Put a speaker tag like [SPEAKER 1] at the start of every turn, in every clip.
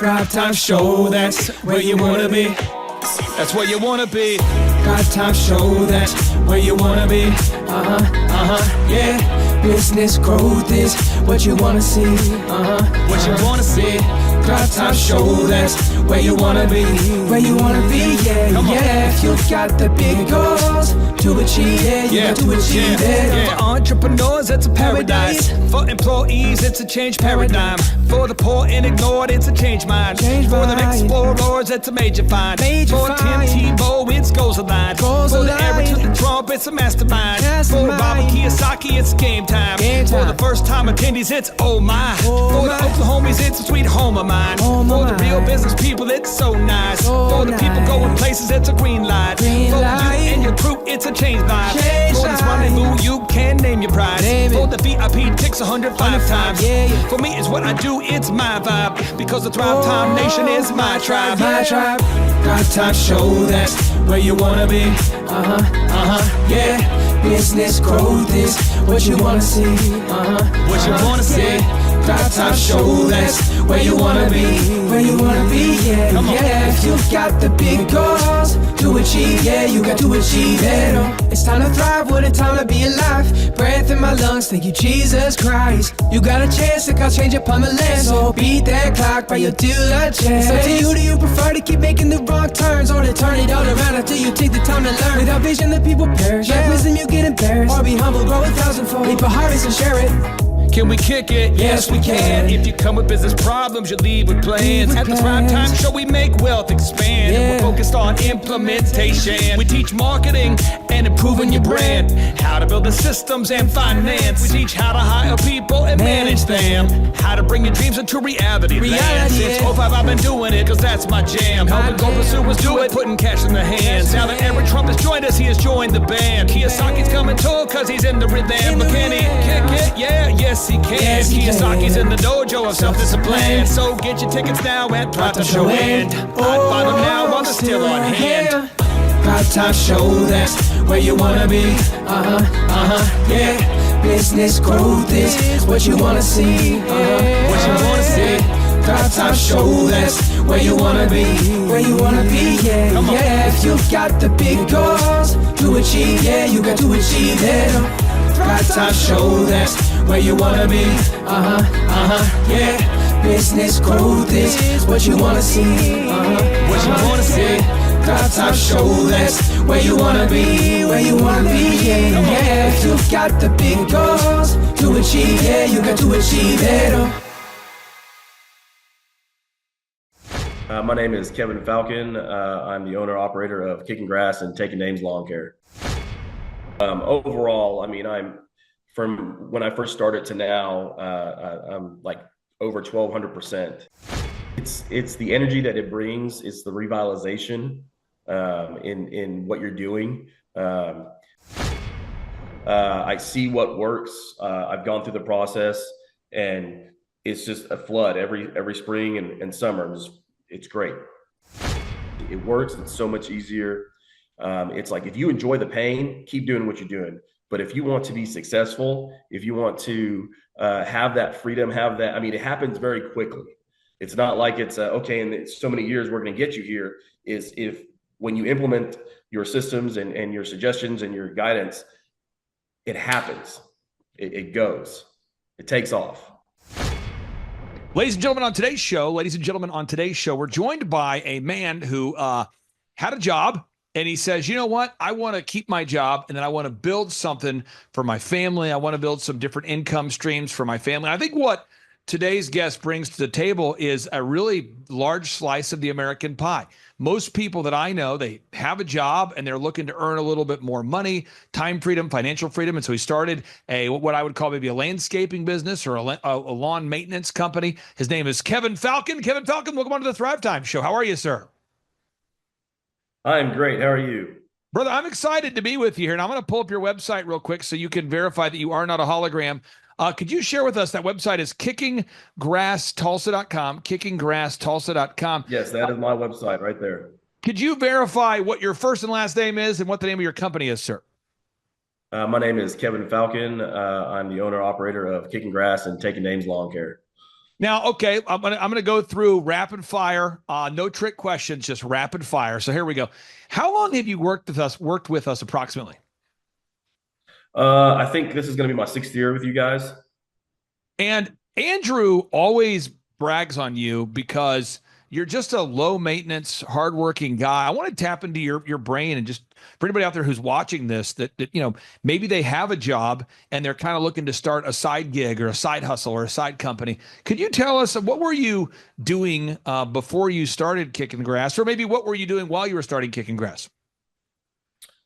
[SPEAKER 1] Thrivetime Show, that's where you wanna be. That's where you wanna be. Thrivetime Show, that's where you wanna be. Yeah. Business growth is what you wanna see. What you wanna see. Thrivetime Show, that's where you wanna be. Where you wanna be, yeah. If you've got the big goals to achieve, you got to achieve it. For entrepreneurs, it's a paradise. For employees, it's a change paradigm. For the poor and ignored, it's a change mind. For the explorers, it's a major find. For Tim Tebow, it's goals aligned. For the average with the Trump, it's a mastermind. For Robert Kiyosaki, it's game time. For the first time attendees, it's oh my. For the Oklahomies, it's a sweet home of mine. For the real business people, it's so nice. For the people going places, it's a green light. For you and your crew, it's a change vibe. For this rendezvous, you can name your prize. For the VIP, ticks 105 times. For me, it's what I do, it's my vibe. Because the Thrivetime Nation is my tribe. My tribe. Thrivetime Show, that's where you wanna be. Yeah. Business growth is what you wanna see. What you wanna see. Thrivetime Show, that's where you wanna be. Where you wanna be, yeah. If you've got the big goals to achieve, you got to achieve it. It's time to thrive, what a time to be alive. Breath in my lungs, thank you Jesus Christ. You got a chance to cause change upon the land. So beat that clock by your diligence. It's up to you, do you prefer to keep making the wrong turns, or to turn it all around after you take the time to learn? Without vision, the people perish. Without wisdom, you get embarrassed. Or be humble, grow 1,000-fold. Leap a harvest and share it. Can we kick it? Yes, we can. If you come with business problems, you leave with plans. At the Thrivetime Show, we make wealth expand. And we're focused on implementation. We teach marketing and improving your brand. How to build the systems and finance. We teach how to hire people and manage them. How to bring your dreams into reality. Since 05, I've been doing it, cause that's my jam. Helping goal pursuers do it, putting cash in their hands. Now that every Trump has joined us, he has joined the band. Kiyosaki's coming too, cause he's in the rhythm. But can he kick it? Yes, he can. Kiyosaki's in the dojo of self-discipline. So get your tickets now at Thrivetime Show. And I'd buy them now while they're still on hand. Thrivetime Show, that's where you wanna be. Yeah. Business growth is what you wanna see. What you wanna see. Thrivetime Show, that's where you wanna be. Where you wanna be, yeah. If you've got the big goals to achieve, you got to achieve it. Thrivetime Show, that's where you wanna be. Yeah. Business growth is what you wanna see. What you wanna see. Thrivetime Show, that's where you wanna be. Where you wanna be, yeah. If you've got the big goals to achieve, you got to achieve it.
[SPEAKER 2] My name is Kevin Falcon. I'm the owner-operator of Kicking Grass and Taking Names Lawn Care. Overall, I mean, I'm from when I first started to now, I'm like over 1,200%. It's the energy that it brings. It's the revitalization in what you're doing. I see what works. I've gone through the process, and it's just a flood every spring and summer. It's great. It works. It's so much easier. It's like, if you enjoy the pain, keep doing what you're doing. But if you want to be successful, if you want to have that freedom, I mean, it happens very quickly. It's not like it's okay, in so many years we're going to get you here. Is if when you implement your systems and your suggestions and your guidance, it happens. It goes. It takes off.
[SPEAKER 3] Ladies and gentlemen, on today's show, we're joined by a man who had a job, and he says, you know what? I want to keep my job, and then I want to build something for my family. I want to build some different income streams for my family. I think what today's guest brings to the table is a really large slice of the American pie. Most people that I know, they have a job and they're looking to earn a little bit more money, time freedom, financial freedom. And so he started what I would call maybe a landscaping business or a lawn maintenance company. His name is Kevin Falcon. Kevin Falcon, welcome on to the Thrivetime Show. How are you, sir?
[SPEAKER 2] I'm great. How are you?
[SPEAKER 3] Brother, I'm excited to be with you here. And I'm going to pull up your website real quick so you can verify that you are not a hologram. Could you share with us, that website is kickinggrasstulsa.com, kickinggrasstulsa.com.
[SPEAKER 2] Yes, that is my website right there.
[SPEAKER 3] Could you verify what your first and last name is and what the name of your company is, sir?
[SPEAKER 2] My name is Kevin Falcon. I'm the owner-operator of Kicking Grass and Taking Names Lawn Care.
[SPEAKER 3] Now, okay, I'm gonna go through rapid fire, no trick questions, just rapid fire. So here we go. How long have you Worked with us approximately?
[SPEAKER 2] I think this is going to be my 6th year with you guys.
[SPEAKER 3] And Andrew always brags on you because you're just a low maintenance, hardworking guy. I want to tap into your brain and just for anybody out there who's watching this that maybe they have a job and they're kind of looking to start a side gig or a side hustle or a side company. Could you tell us what were you doing before you started Kicking Grass, or maybe what were you doing while you were starting Kicking Grass?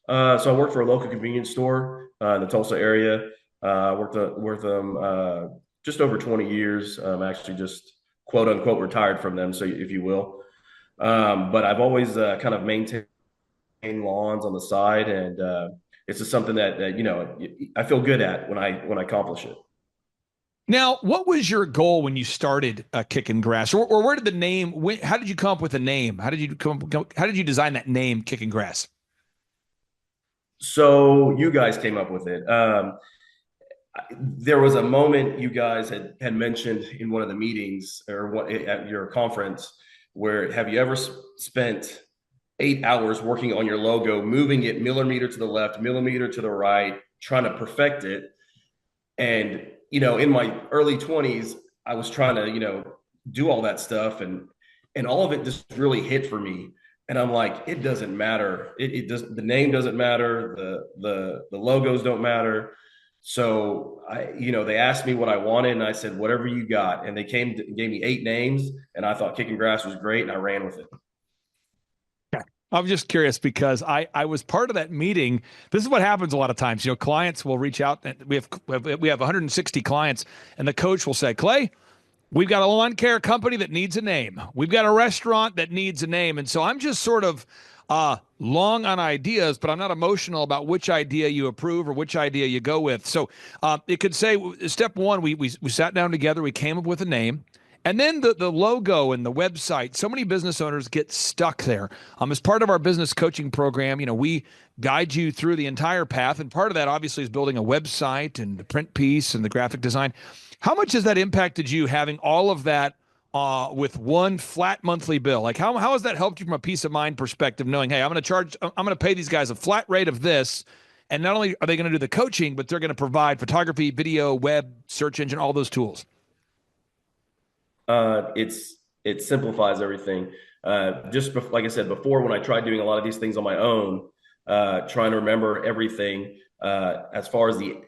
[SPEAKER 2] So I worked for a local convenience store in the Tulsa area. Worked them just over 20 years. Actually, just quote unquote retired from them, so if you will. But I've always kind of maintained lawns on the side, and it's just something that I feel good at when I accomplish it.
[SPEAKER 3] Now, what was your goal when you started Kicking Grass, or where did the name? How did you come up with the name? How did you design that name, Kicking Grass?
[SPEAKER 2] So you guys came up with it. There was a moment you guys had mentioned in one of the meetings or what at your conference where have you ever spent 8 hours working on your logo, moving it millimeter to the left, millimeter to the right, trying to perfect it? And in my early 20s, I was trying to do all that stuff, and all of it just really hit for me. And I'm like, it doesn't matter. It does. The name doesn't matter. The logos don't matter. So they asked me what I wanted, and I said, whatever you got. And they gave me 8 names, and I thought Kicking Grass was great, and I ran with it.
[SPEAKER 3] I'm just curious because I was part of that meeting. This is what happens a lot of times. Clients will reach out, and we have 160 clients, and the coach will say, Clay, we've got a lawn care company that needs a name. We've got a restaurant that needs a name. And so I'm just sort of long on ideas, but I'm not emotional about which idea you approve or which idea you go with. So it could say step one, we sat down together, we came up with a name. And then the logo and the website, so many business owners get stuck there. As part of our business coaching program, we guide you through the entire path. And part of that obviously is building a website and the print piece and the graphic design. How much has that impacted you having all of that with one flat monthly bill? Like how has that helped you from a peace of mind perspective, knowing, hey, I'm going to pay these guys a flat rate of this. And not only are they going to do the coaching, but they're going to provide photography, video, web, search engine, all those tools.
[SPEAKER 2] It simplifies everything. Like I said before, when I tried doing a lot of these things on my own, trying to remember everything as far as the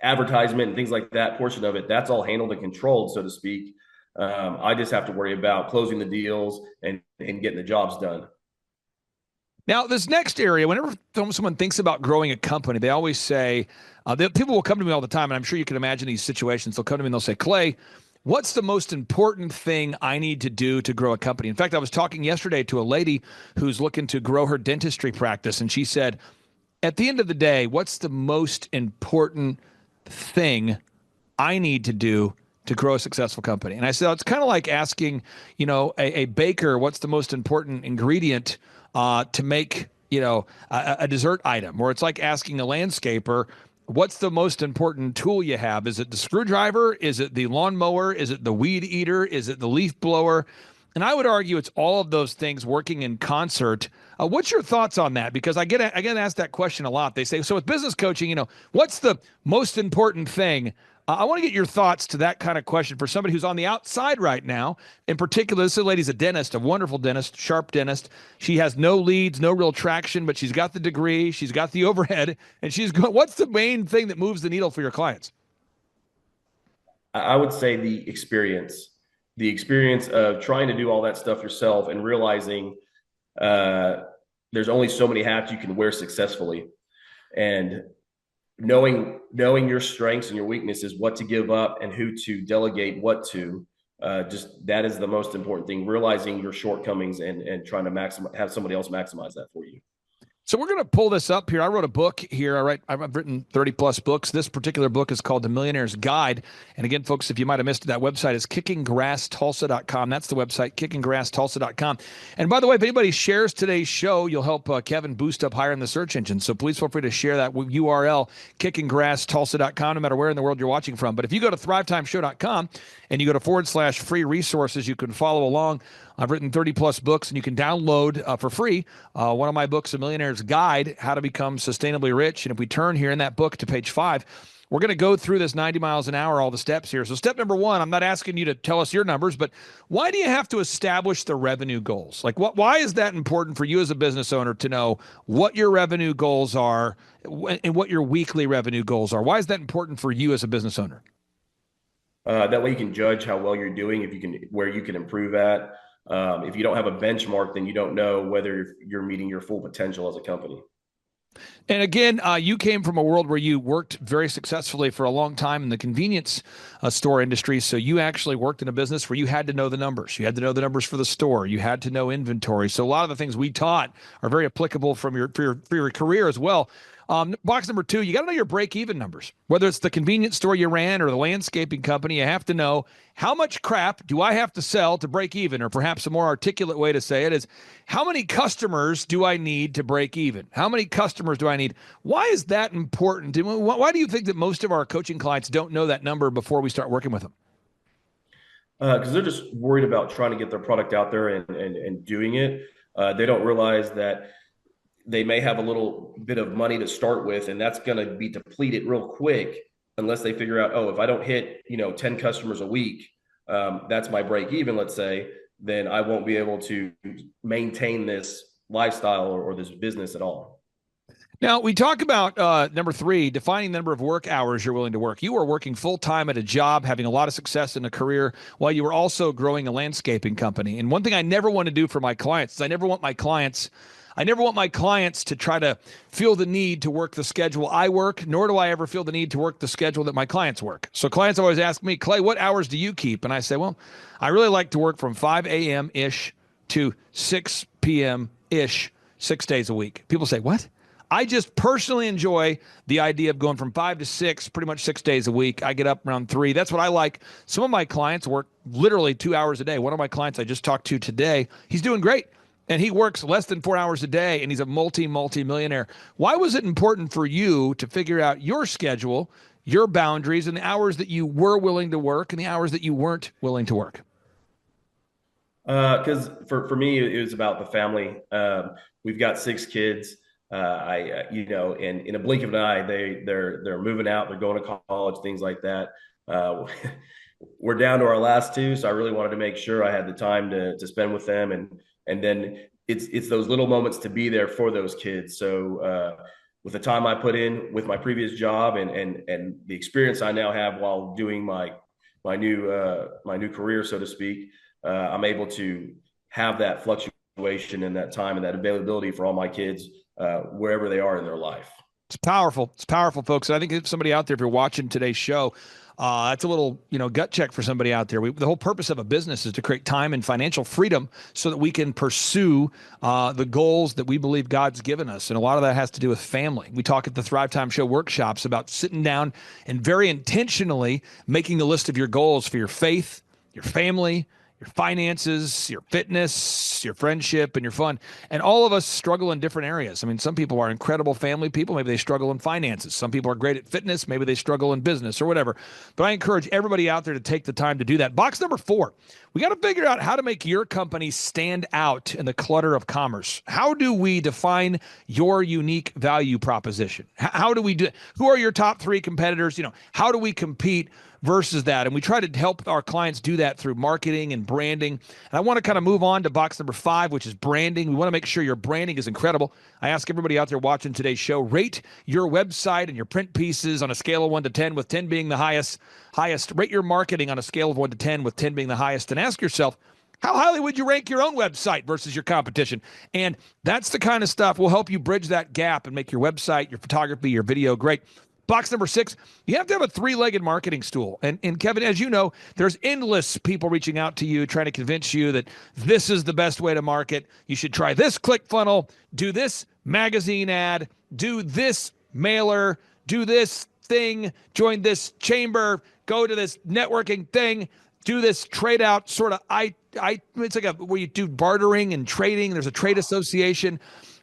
[SPEAKER 2] advertisement and things like that portion of it, that's all handled and controlled, so to speak. I just have to worry about closing the deals and getting the jobs done.
[SPEAKER 3] Now, this next area, whenever someone thinks about growing a company, they always say, people will come to me all the time, and I'm sure you can imagine these situations. They'll come to me and they'll say, Clay, what's the most important thing I need to do to grow a company? In fact, I was talking yesterday to a lady who's looking to grow her dentistry practice, and she said, at the end of the day, what's the most important thing I need to do to grow a successful company? And I said, it's kind of like asking, a baker, what's the most important ingredient to make, a dessert item? Or it's like asking a landscaper, what's the most important tool you have? Is it the screwdriver? Is it the lawnmower? Is it the weed eater? Is it the leaf blower? And I would argue it's all of those things working in concert. What's your thoughts on that? Because I get asked that question a lot. They say, so with business coaching, what's the most important thing? I want to get your thoughts to that kind of question for somebody who's on the outside right now. In particular, this lady's a dentist, a wonderful dentist, sharp dentist. She has no leads, no real traction, but she's got the degree, she's got the overhead, and she's going, what's the main thing that moves the needle for your clients?
[SPEAKER 2] I would say the experience of trying to do all that stuff yourself and realizing there's only so many hats you can wear successfully, and knowing your strengths and your weaknesses, what to give up and who to delegate what to. Just that is the most important thing, realizing your shortcomings and trying to have somebody else maximize that for you.
[SPEAKER 3] So we're going to pull this up here. I wrote a book here. I've written 30 plus books. This particular book is called The Millionaire's Guide. And again, folks, if you might have missed it, that website is kickinggrasstulsa.com. That's the website, kickinggrasstulsa.com. And by the way, if anybody shares today's show, you'll help Kevin boost up higher in the search engine. So please feel free to share that URL, kickinggrasstulsa.com, no matter where in the world you're watching from. But if you go to thrivetimeshow.com and you go to /free resources, you can follow along. I've written 30 plus books, and you can download for free one of my books, A Millionaire's Guide, How to Become Sustainably Rich. And if we turn here in that book to page 5, we're going to go through this 90 miles an hour, all the steps here. So step number 1, I'm not asking you to tell us your numbers, but why do you have to establish the revenue goals? Like, why is that important for you as a business owner to know what your revenue goals are and what your weekly revenue goals are? Why is that important for you as a business owner?
[SPEAKER 2] That way you can judge how well you're doing, where you can improve at. If you don't have a benchmark, then you don't know whether you're meeting your full potential as a company.
[SPEAKER 3] And again, you came from a world where you worked very successfully for a long time in the convenience store industry. So you actually worked in a business where you had to know the numbers. You had to know the numbers for the store. You had to know inventory. So a lot of the things we taught are very applicable for your career as well. Box number 2, you got to know your break-even numbers. Whether it's the convenience store you ran or the landscaping company, you have to know how much crap do I have to sell to break even? Or perhaps a more articulate way to say it is, how many customers do I need to break even? How many customers do I need? Why is that important? Why do you think that most of our coaching clients don't know that number before we start working with them?
[SPEAKER 2] Because they're just worried about trying to get their product out there and doing it. They don't realize that they may have a little bit of money to start with, and that's going to be depleted real quick unless they figure out, if I don't hit 10 customers a week, that's my break even, let's say, then I won't be able to maintain this lifestyle or this business at all.
[SPEAKER 3] Now, we talk about number 3, defining the number of work hours you're willing to work. You were working full-time at a job, having a lot of success in a career, while you were also growing a landscaping company. And one thing I never want to do for my clients is I never want my clients to try to feel the need to work the schedule I work, nor do I ever feel the need to work the schedule that my clients work. So clients always ask me, Clay, what hours do you keep? And I say, well, I really like to work from 5 a.m.-ish to 6 p.m.-ish, 6 days a week. People say, what? I just personally enjoy the idea of going from 5 to 6, pretty much 6 days a week. I get up around 3. That's what I like. Some of my clients work literally 2 hours a day. One of my clients I just talked to today, he's doing great. And he works less than 4 hours a day, and he's a multi-millionaire. Why was it important for you to figure out your schedule, your boundaries, and the hours that you were willing to work and the hours that you weren't willing to work?
[SPEAKER 2] Because for me, it was about the family. We've got 6 kids. And in a blink of an eye, they're moving out, they're going to college, things like that. We're down to our last 2, so I really wanted to make sure I had the time to spend with them, and then it's those little moments to be there for those kids. So with the time I put in with my previous job and the experience I now have while doing my new career, so to speak, I'm able to have that fluctuation and that time and that availability for all my kids wherever they are in their life.
[SPEAKER 3] It's powerful. It's powerful, folks. And I think if somebody out there, if you're watching today's show, that's a little, gut check for somebody out there. The whole purpose of a business is to create time and financial freedom so that we can pursue the goals that we believe God's given us. And a lot of that has to do with family. We talk at the Thrivetime Show workshops about sitting down and very intentionally making a list of your goals for your faith, your family, your finances, your fitness, your friendship, and your fun. And all of us struggle in different areas. I mean, some people are incredible family people. Maybe they struggle in finances. Some people are great at fitness. Maybe they struggle in business or whatever. But I encourage everybody out there to take the time to do that. Box number 4, we got to figure out how to make your company stand out in the clutter of commerce. How do we define your unique value proposition? How do we do? Who are your top 3 competitors? How do we compete versus that? And we try to help our clients do that through marketing and branding. And I want to kind of move on to box number 5, which is branding. We want to make sure your branding is incredible. I ask everybody out there watching today's show, rate your website and your print pieces on a scale of 1 to 10, with 10 being the highest. Rate your marketing on a scale of 1 to 10, with 10 being the highest. And ask yourself, how highly would you rank your own website versus your competition? And that's the kind of stuff will help you bridge that gap and make your website, your photography, your video great. Box number 6, you have to have a 3-legged marketing stool. And Kevin, as you know, there's endless people reaching out to you, trying to convince you that this is the best way to market. You should try this click funnel, do this magazine ad, do this mailer, do this thing, join this chamber, go to this networking thing, do this trade out sort of it's like where you do bartering and trading. There's a trade association.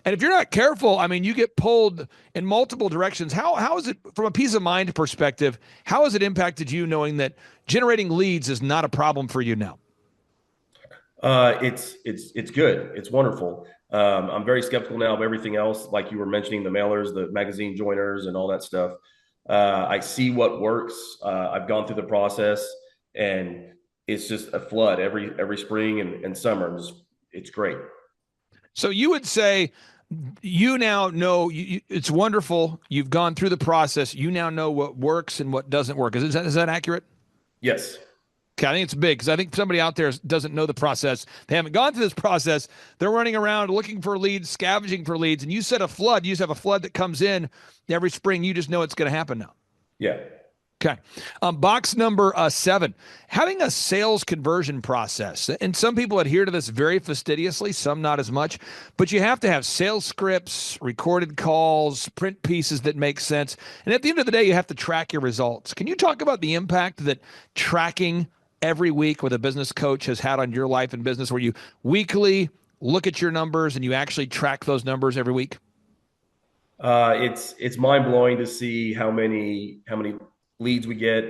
[SPEAKER 3] And if you're not careful, I mean, you get pulled in multiple directions. How is it, from a peace of mind perspective, how has it impacted you knowing that generating leads is not a problem for you now?
[SPEAKER 2] It's good. It's wonderful. I'm very skeptical now of everything else, like you were mentioning, the mailers, the magazine joiners, and all that stuff. I see what works. I've gone through the process, and it's just a flood every spring and summer. It's great.
[SPEAKER 3] So you would say you now know it's wonderful. You've gone through the process. You now know what works and what doesn't work. Is that accurate?
[SPEAKER 2] Yes.
[SPEAKER 3] Okay, I think it's big because I think somebody out there doesn't know the process. They haven't gone through this process. They're running around looking for leads, scavenging for leads. And you said a flood. You just have a flood that comes in every spring. You just know it's going to happen now.
[SPEAKER 2] Yeah.
[SPEAKER 3] Okay. Box number 7, having a sales conversion process. And some people adhere to this very fastidiously, some not as much, but you have to have sales scripts, recorded calls, print pieces that make sense. And at the end of the day, you have to track your results. Can you talk about the impact that tracking every week with a business coach has had on your life and business, where you weekly look at your numbers and you actually track those numbers every week?
[SPEAKER 2] It's mind blowing to see how many leads we get.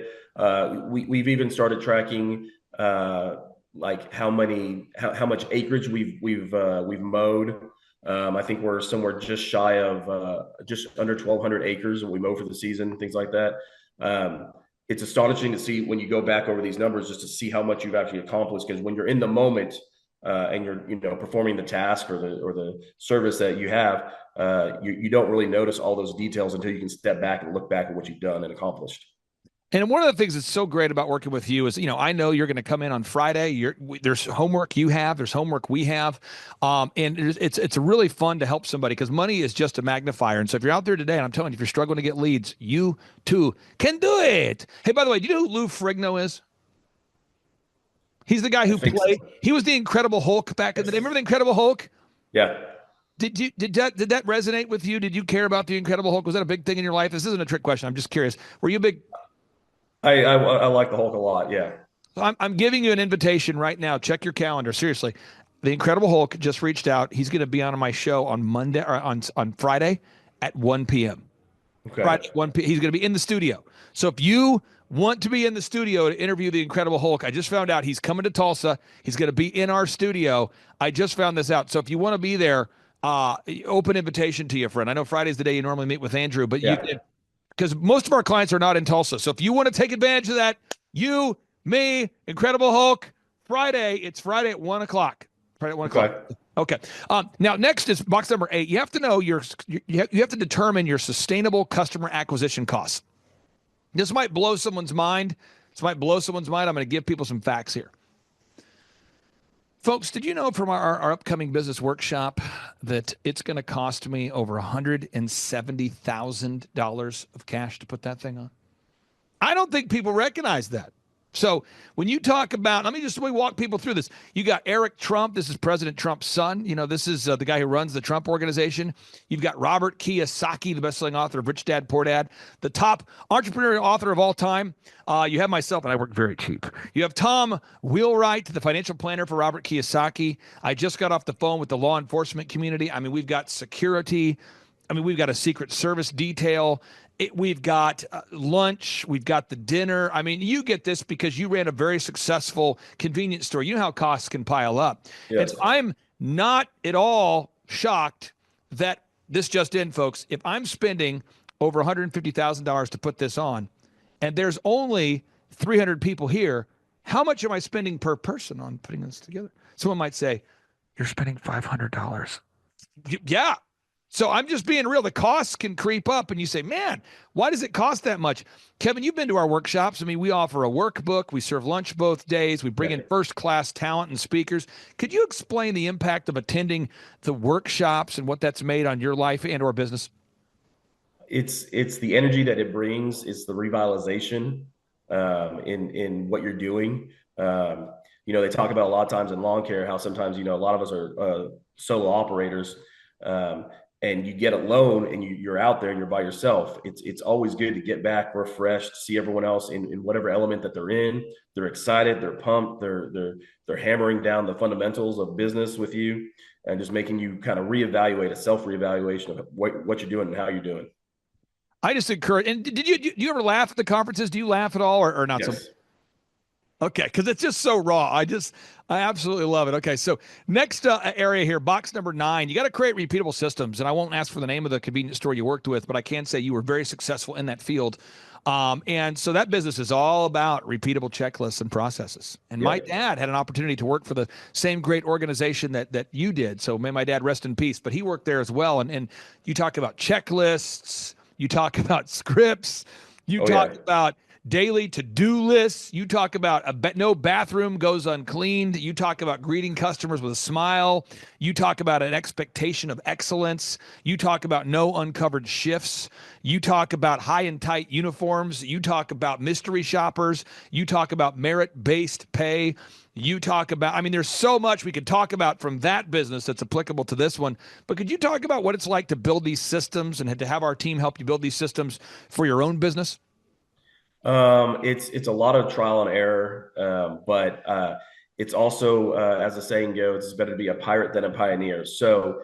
[SPEAKER 2] We've even started tracking like how much acreage we've mowed. I think we're somewhere just shy of just under 1,200 acres that we mow for the season, things like that. It's astonishing to see when you go back over these numbers, just to see how much you've actually accomplished. Because when you're in the moment and you're performing the task or the service that you have, you don't really notice all those details until you can step back and look back at what you've done and accomplished.
[SPEAKER 3] And one of the things that's so great about working with you is, I know you're going to come in on Friday. There's homework you have, there's homework we have. And it's really fun to help somebody, because money is just a magnifier. And so if you're out there today, and I'm telling you, if you're struggling to get leads, you too can do it. Hey, by the way, do you know who Lou Ferrigno is? He's the guy who played, he was the Incredible Hulk back in the day. Remember the Incredible Hulk?
[SPEAKER 2] Yeah.
[SPEAKER 3] Did that resonate with you? Did you care about the Incredible Hulk? Was that a big thing in your life? This isn't a trick question. I'm just curious. Were you a big...
[SPEAKER 2] I like the Hulk a lot. Yeah.
[SPEAKER 3] So I'm giving you an invitation right now. Check your calendar. Seriously. The Incredible Hulk just reached out. He's going to be on my show on Monday or on Friday at 1 p.m.
[SPEAKER 2] Okay.
[SPEAKER 3] Friday, 1 p.m. He's going to be in the studio. So if you want to be in the studio to interview the Incredible Hulk, I just found out he's coming to Tulsa. He's going to be in our studio. I just found this out. So if you want to be there, open invitation to you, friend. I know Friday's the day you normally meet with Andrew, but because most of our clients are not in Tulsa. So if you want to take advantage of that, you, me, Incredible Hulk, it's Friday at 1 o'clock. Friday at 1 o'clock. Okay. Now, next is box number 8. You have to know you have to determine your sustainable customer acquisition costs. This might blow someone's mind. I'm going to give people some facts here. Folks, did you know from our upcoming business workshop that it's going to cost me over $170,000 of cash to put that thing on? I don't think people recognize that. So when you talk about, let me walk people through this. You got Eric Trump. This is President Trump's son. This is the guy who runs the Trump Organization. You've got Robert Kiyosaki, the best-selling author of Rich Dad, Poor Dad, the top entrepreneurial author of all time. You have myself, and I work very cheap. You have Tom Wheelwright, the financial planner for Robert Kiyosaki. I just got off the phone with the law enforcement community. I mean, we've got security. I mean, we've got a Secret Service detail. We've got lunch. We've got the dinner. I mean, you get this because you ran a very successful convenience store. You know how costs can pile up. Yes. And so I'm not at all shocked that this just in, folks. If I'm spending over $150,000 to put this on, and there's only 300 people here, how much am I spending per person on putting this together? Someone might say, you're spending $500. Yeah. So I'm just being real. The costs can creep up and you say, man, why does it cost that much? Kevin, you've been to our workshops. I mean, we offer a workbook. We serve lunch both days. We bring in first-class talent and speakers. Could you explain the impact of attending the workshops and what that's made on your life and or business?
[SPEAKER 2] it's the energy that it brings. It's the revitalization in what you're doing. They talk about a lot of times in lawn care how sometimes a lot of us are solo operators, and you get alone and you're out there and you're by yourself. It's always good to get back refreshed, see everyone else in whatever element that they're in. They're excited, they're pumped, they're hammering down the fundamentals of business with you, and just making you kind of reevaluate, a self reevaluation of what you're doing and how you're doing.
[SPEAKER 3] I just encourage. And do you ever laugh at the conferences? Do you laugh at all, or not?
[SPEAKER 2] Yes.
[SPEAKER 3] So okay, because it's just so raw. I absolutely love it. Okay, so next area here, box number 9. You got to create repeatable systems, and I won't ask for the name of the convenience store you worked with, but I can say you were very successful in that field. And so that business is all about repeatable checklists and processes. And my dad had an opportunity to work for the same great organization that you did. So may my dad rest in peace, but he worked there as well. And you talk about checklists, you talk about scripts, you talk about daily to-do lists. You talk about no bathroom goes uncleaned. You talk about greeting customers with a smile. You talk about an expectation of excellence. You talk about no uncovered shifts. You talk about high and tight uniforms. You talk about mystery shoppers. You talk about merit-based pay. You talk about, there's so much we could talk about from that business that's applicable to this one. But could you talk about what it's like to build these systems and to have our team help you build these systems for your own business?
[SPEAKER 2] It's a lot of trial and error, but it's also, as the saying goes, it's better to be a pirate than a pioneer. So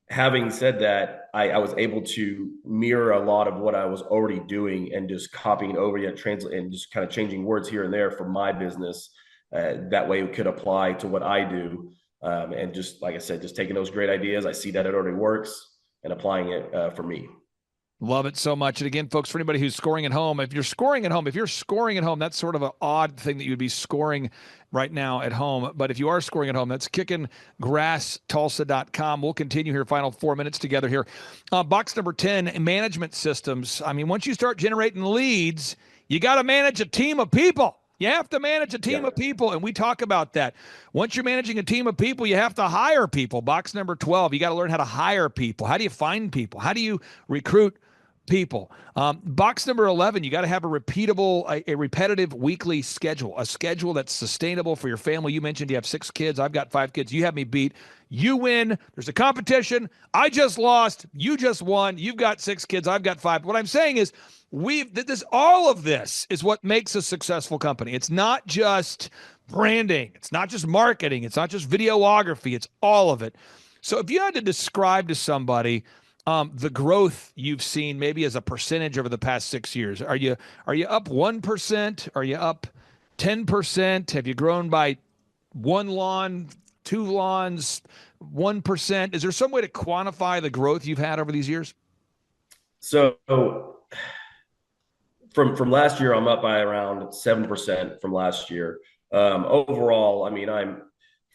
[SPEAKER 2] having said that, I was able to mirror a lot of what I was already doing and just copying over and translate and just kind of changing words here and there for my business. That way it could apply to what I do. And just like I said, just taking those great ideas, I see that it already works, and applying it for me.
[SPEAKER 3] Love it so much. And again, folks, for anybody who's scoring at home, if you're scoring at home, that's sort of an odd thing that you'd be scoring right now at home. But if you are scoring at home, that's kickinggrasstulsa.com. We'll continue here, final 4 minutes together here. Box number 10, management systems. Once you start generating leads, you got to manage a team of people. You have to manage a team of people, and we talk about that. Once you're managing a team of people, you have to hire people. Box number 12, you got to learn how to hire people. How do you find people? How do you recruit people? Box number 11, you got to have a repetitive weekly schedule, a schedule that's sustainable for your family. You mentioned you have 6 kids. I've got 5 kids. You have me beat. You win. There's a competition. I just lost. You just won. You've got 6 kids. I've got 5. What I'm saying is all of this is what makes a successful company. It's not just branding. It's not just marketing. It's not just videography. It's all of it. So if you had to describe to somebody the growth you've seen maybe as a percentage over the past 6 years, are you up 1%? Are you up 10%? Have you grown by 1 lawn, 2 lawns, 1%? Is there some way to quantify the growth you've had over these years?
[SPEAKER 2] So from last year, I'm up by around 7% from last year. Overall, I'm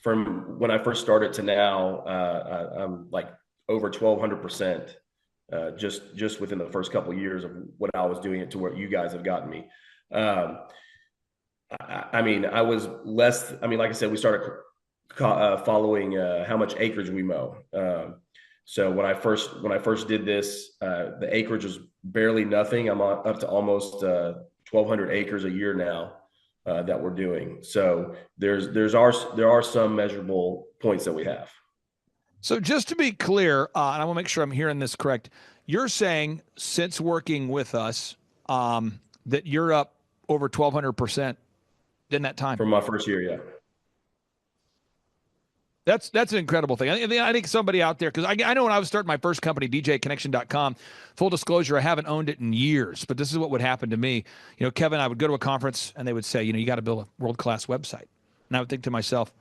[SPEAKER 2] from when I first started to now, I'm like over 1,200%, just within the first couple of years of what I was doing it to where you guys have gotten me. I was less. Like I said, we started following how much acreage we mow. So when I first did this, the acreage was barely nothing. I'm up to almost 1,200 acres a year now that we're doing. So there are some measurable points that we have.
[SPEAKER 3] So just to be clear, and I want to make sure I'm hearing this correct, you're saying since working with us that you're up over 1,200% in that time?
[SPEAKER 2] From my first year, yeah.
[SPEAKER 3] That's an incredible thing. I think somebody out there, because I know when I was starting my first company, DJconnection.com, full disclosure, I haven't owned it in years, but this is what would happen to me. Kevin, I would go to a conference and they would say, you got to build a world-class website. And I would think to myself,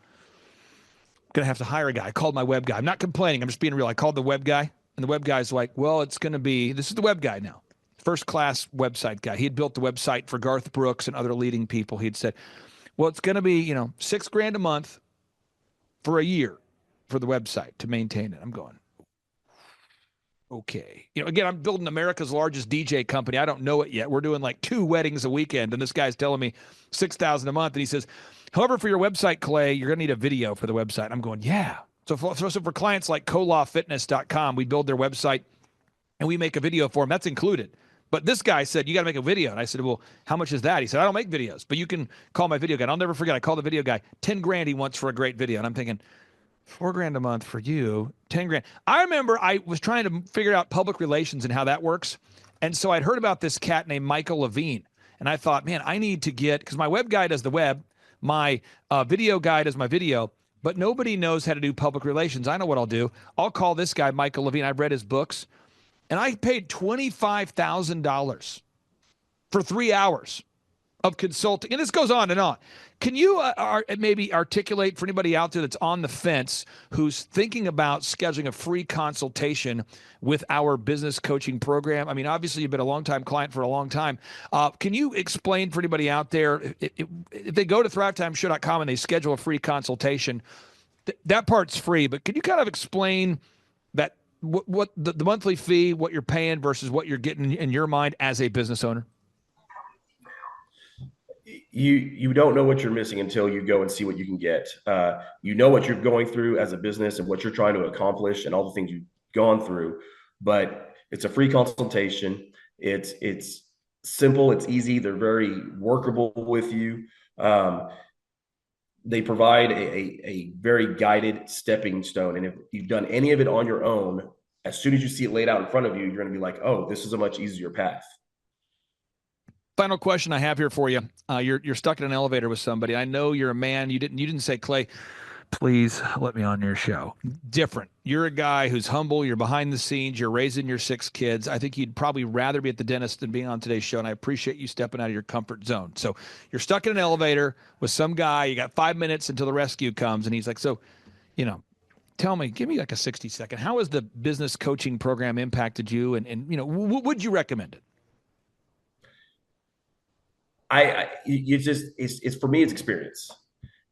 [SPEAKER 3] I'm going to have to hire a guy. I called my web guy. I'm not complaining. I'm just being real. I called the web guy, and the web guy's like, well, it's going to be, this is the web guy now, first-class website guy. He had built the website for Garth Brooks and other leading people. He'd said, well, it's going to be, $6,000 a month for a year for the website to maintain it. I'm going, okay. Again, I'm building America's largest DJ company. I don't know it yet. We're doing like 2 weddings a weekend, and this guy's telling me $6,000 a month. And he says, however, for your website, Clay, you're going to need a video for the website. I'm going, yeah. So for clients like colawfitness.com, we build their website and we make a video for him. That's included. But this guy said, you got to make a video. And I said, well, how much is that? He said, I don't make videos, but you can call my video guy. And I'll never forget. I called the video guy, 10 grand he wants for a great video. And I'm thinking, 4 grand a month for you, 10 grand. I remember I was trying to figure out public relations and how that works. And so I'd heard about this cat named Michael Levine. And I thought, man, I need to get, because my web guy does the web, my video guy does my video, but nobody knows how to do public relations. I know what I'll do. I'll call this guy, Michael Levine. I've read his books. And I paid $25,000 for 3 hours of consulting. And this goes on and on. Can you maybe articulate for anybody out there that's on the fence who's thinking about scheduling a free consultation with our business coaching program? I mean, obviously, you've been a long-time client for a long time. Can you explain for anybody out there, if they go to thrivetimeshow.com and they schedule a free consultation, that part's free, but can you kind of explain that what the monthly fee, what you're paying versus what you're getting in your mind as a business owner?
[SPEAKER 2] You don't know what you're missing until you go and see what you can get. You know what you're going through as a business and what you're trying to accomplish and all the things you've gone through, but it's a free consultation. It's simple, it's easy. They're very workable with you. They provide a very guided stepping stone. And if you've done any of it on your own, as soon as you see it laid out in front of you, you're going to be like, oh, this is a much easier path.
[SPEAKER 3] Final question I have here for you. You're stuck in an elevator with somebody. I know you're a man. You didn't say, Clay, please let me on your show. Different. You're a guy who's humble. You're behind the scenes. You're raising your 6 kids. I think you'd probably rather be at the dentist than being on today's show. And I appreciate you stepping out of your comfort zone. So you're stuck in an elevator with some guy. You got 5 minutes until the rescue comes. And he's like, so, tell me, give me like a 60-second. How has the business coaching program impacted you? And would you recommend it?
[SPEAKER 2] It's for me, it's experience.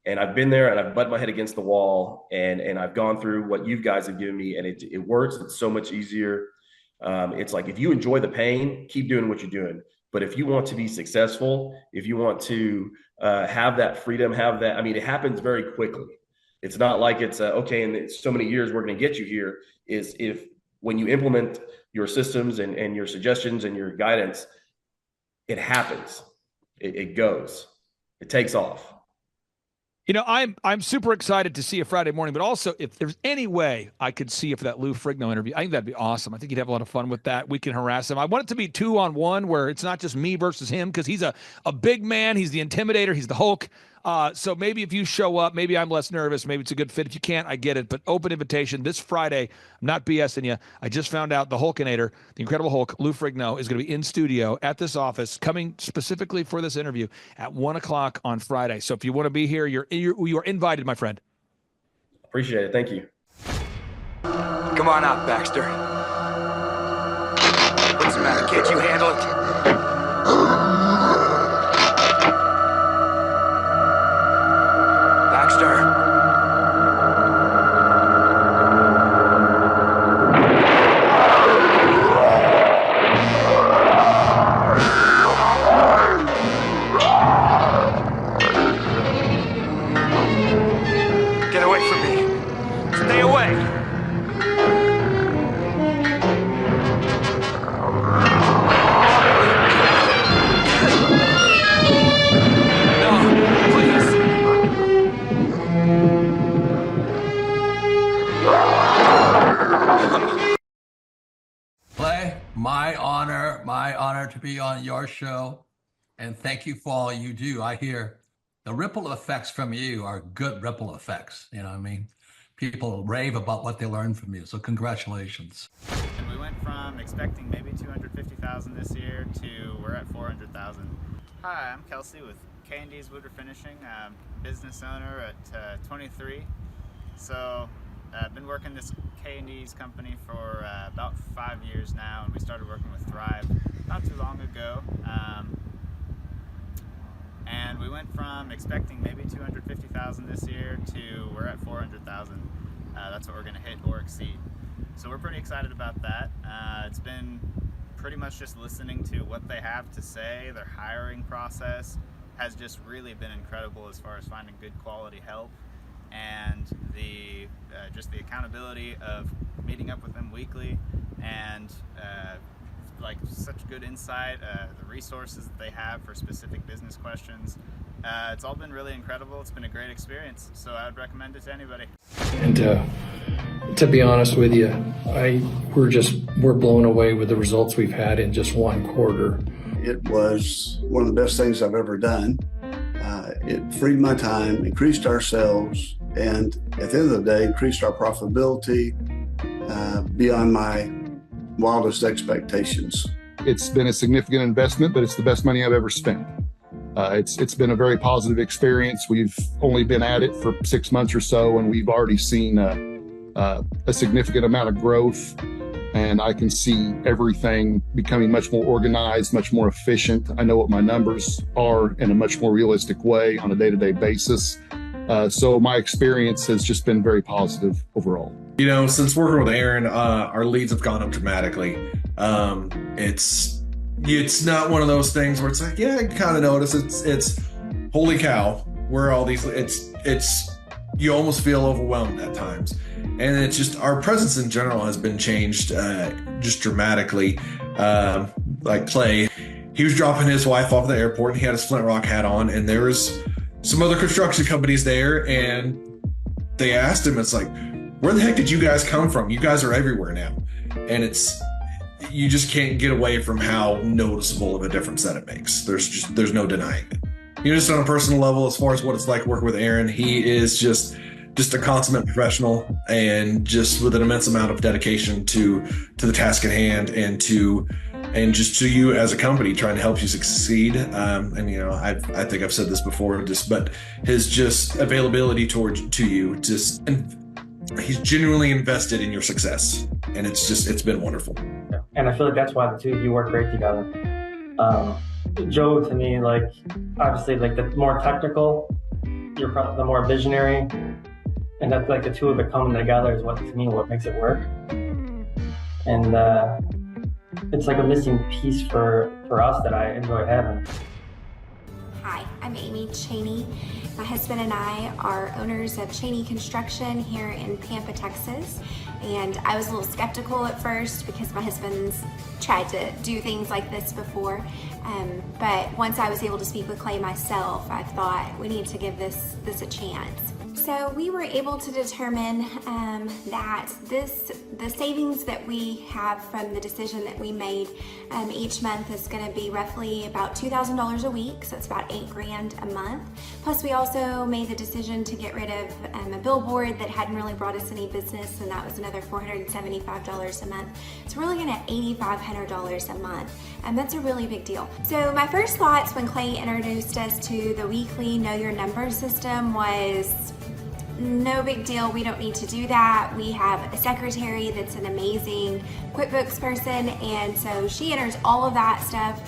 [SPEAKER 2] And I've been there and I've butted my head against the wall and I've gone through what you guys have given me and it works. It's so much easier. It's like, if you enjoy the pain, keep doing what you're doing. But if you want to be successful, if you want to have that freedom, it happens very quickly. It's not like it's okay, in so many years, we're going to get you here. Is if when you implement your systems and your suggestions and your guidance, it happens. It goes. It takes off.
[SPEAKER 3] I'm super excited to see you Friday morning, but also if there's any way I could see you for that Lou Frigno interview, I think that'd be awesome. I think you'd have a lot of fun with that. We can harass him. I want it to be 2-on-1 where it's not just me versus him, because he's a big man. He's the intimidator. He's the Hulk. So maybe if you show up, maybe I'm less nervous. Maybe it's a good fit. If you can't, I get it. But open invitation this Friday. I'm not BSing you. I just found out the Hulkinator, the Incredible Hulk, Lou Frigno, is going to be in studio at this office, coming specifically for this interview at 1:00 on Friday. So if you want to be here, you are invited, my friend.
[SPEAKER 2] Appreciate it. Thank you.
[SPEAKER 1] Come on out, Baxter. What's the matter? Can't you handle it? Get away from me. Stay away. No, please.
[SPEAKER 4] Clay, my honor to be on your show. And thank you for all you do. I hear the ripple effects from you are good ripple effects. You know what I mean? People rave about what they learned from you. So congratulations.
[SPEAKER 5] And we went from expecting maybe 250,000 this year to we're at 400,000. Hi, I'm Kelsey with K&D's Woodward Finishing, business owner at 23. So I've been working this K&D's company for about 5 years now, and we started working with Thrive not too long ago. And we went from expecting maybe 250,000 this year to we're at 400,000. That's what we're going to hit or exceed. So we're pretty excited about that. It's been pretty much just listening to what they have to say. Their hiring process has just really been incredible as far as finding good quality help, and the just the accountability of meeting up with them weekly and like such good insight, the resources that they have for specific business questions. It's all been really incredible. It's been a great experience, so I would recommend it to anybody.
[SPEAKER 6] And to be honest with you, we're blown away with the results we've had in just one quarter.
[SPEAKER 7] It was one of the best things I've ever done. It freed my time, increased our sales, and at the end of the day, increased our profitability beyond my wildest expectations.
[SPEAKER 8] It's been a significant investment, but it's the best money I've ever spent. It's been a very positive experience. We've only been at it for 6 months or so, and we've already seen a significant amount of growth. And I can see everything becoming much more organized, much more efficient. I know what my numbers are in a much more realistic way on a day-to-day basis. So my experience has just been very positive overall.
[SPEAKER 9] You know, since working with Aaron, our leads have gone up dramatically. It's not one of those things where it's like, yeah, I kind of notice. It's holy cow, where all these, it's you almost feel overwhelmed at times. And it's just, our presence in general has been changed just dramatically. Like Clay, he was dropping his wife off at the airport and he had his Flint Rock hat on, and there was some other construction companies there, and they asked him, it's like, where the heck did you guys come from? You guys are everywhere now. And you just can't get away from how noticeable of a difference that it makes. There's no denying it. You know, just on a personal level, as far as what it's like working with Aaron, he is just a consummate professional, and just with an immense amount of dedication to the task at hand, and just to you as a company, trying to help you succeed. And you know, I think I've said this before, but his just availability to you, and he's genuinely invested in your success, and it's been wonderful.
[SPEAKER 10] And I feel like that's why the two of you work great together. Joe, to me, like, obviously, like, the more technical, you're probably the more visionary, and that's like the two of it coming together is what, to me, what makes it work. And it's like a missing piece for us that I enjoy having.
[SPEAKER 11] Hi, I'm Amy Cheney. My husband and I are owners of Cheney Construction here in Pampa, Texas. And I was a little skeptical at first because my husband's tried to do things like this before. But once I was able to speak with Clay myself, I thought we need to give this a chance. So we were able to determine that the savings that we have from the decision that we made each month is going to be roughly about $2,000 a week, so it's about $8,000 a month. Plus we also made the decision to get rid of a billboard that hadn't really brought us any business, and that was another $475 a month. So we're looking at $8,500 a month, and that's a really big deal. So my first thoughts when Clay introduced us to the weekly Know Your Numbers system was, no big deal, we don't need to do that. We have a secretary that's an amazing QuickBooks person, and so she enters all of that stuff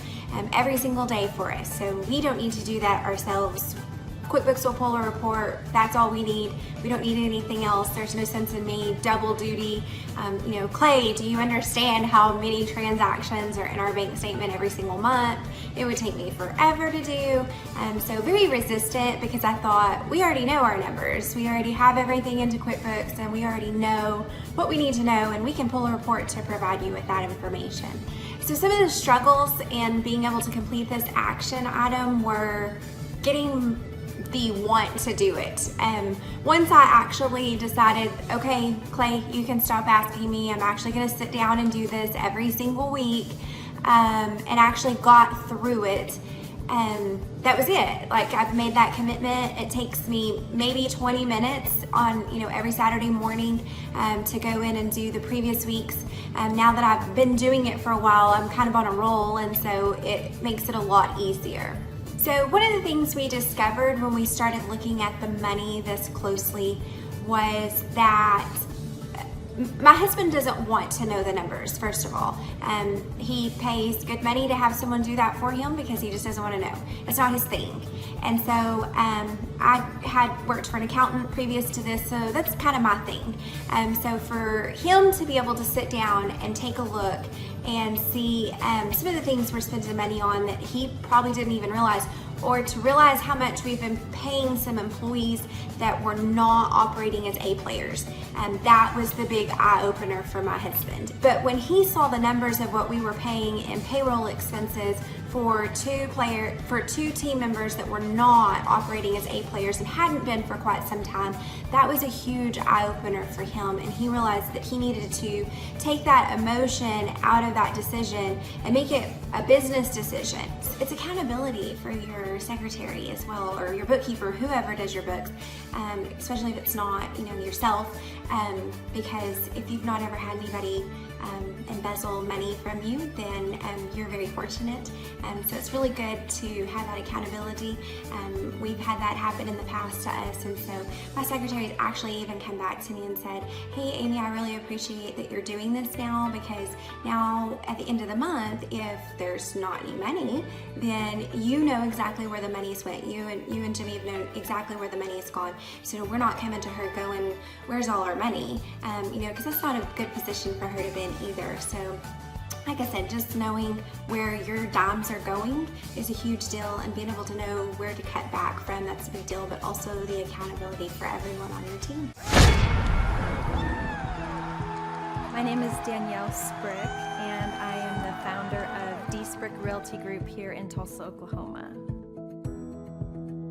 [SPEAKER 11] every single day for us. So we don't need to do that ourselves. QuickBooks will pull a report, that's all we need. We don't need anything else. There's no sense in me double duty. Clay, do you understand how many transactions are in our bank statement every single month? It would take me forever to do. So very resistant, because I thought, we already know our numbers. We already have everything into QuickBooks, and we already know what we need to know, and we can pull a report to provide you with that information. So some of the struggles in being able to complete this action item were getting the want to do it. Once I actually decided, okay, Clay, you can stop asking me. I'm actually going to sit down and do this every single week, and actually got through it. That was it. Like, I've made that commitment. It takes me maybe 20 minutes on, every Saturday morning to go in and do the previous weeks. Now that I've been doing it for a while, I'm kind of on a roll, and so it makes it a lot easier. So one of the things we discovered when we started looking at the money this closely was that my husband doesn't want to know the numbers, first of all. He pays good money to have someone do that for him because he just doesn't want to know. It's not his thing. And so I had worked for an accountant previous to this, so that's kind of my thing. So for him to be able to sit down and take a look and see some of the things we're spending money on that he probably didn't even realize, or to realize how much we've been paying some employees that were not operating as A players. That was the big eye-opener for my husband. But when he saw the numbers of what we were paying in payroll expenses for two team members that were not operating as A players and hadn't been for quite some time, that was a huge eye-opener for him, and he realized that he needed to take that emotion out of that decision and make it a business decision. It's accountability for your secretary as well, or your bookkeeper, whoever does your books, especially if it's not yourself, because if you've not ever had anybody embezzle money from you, then you're very fortunate. So it's really good to have that accountability. We've had that happen in the past to us, and so my secretary has actually even come back to me and said, hey Amy, I really appreciate that you're doing this now, because now at the end of the month, if there's not any money, then you know exactly where the money's went. You and Jimmy have known exactly where the money's gone. So we're not coming to her going, where's all our money? Because that's not a good position for her to be in either. So like I said, just knowing where your dimes are going is a huge deal, and being able to know where to cut back from, that's a big deal, but also the accountability for everyone on your team.
[SPEAKER 12] My name is Danielle Sprick, and I am the founder of D Sprick Realty Group here in Tulsa, Oklahoma.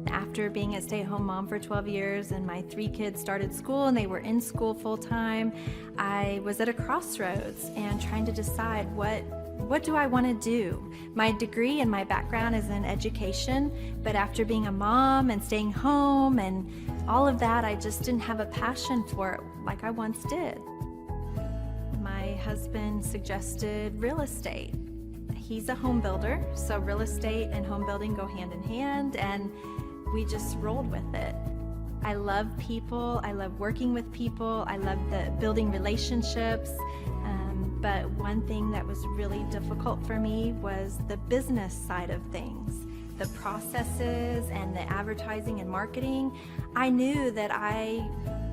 [SPEAKER 12] After being a stay-at-home mom for 12 years and my 3 kids started school and they were in school full-time, I was at a crossroads and trying to decide what do I want to do? My degree and my background is in education, but after being a mom and staying home and all of that, I just didn't have a passion for it like I once did. My husband suggested real estate. He's a home builder, so real estate and home building go hand in hand, and we just rolled with it. I love people, I love working with people, I love building relationships, but one thing that was really difficult for me was the business side of things. The processes and the advertising and marketing. I knew that I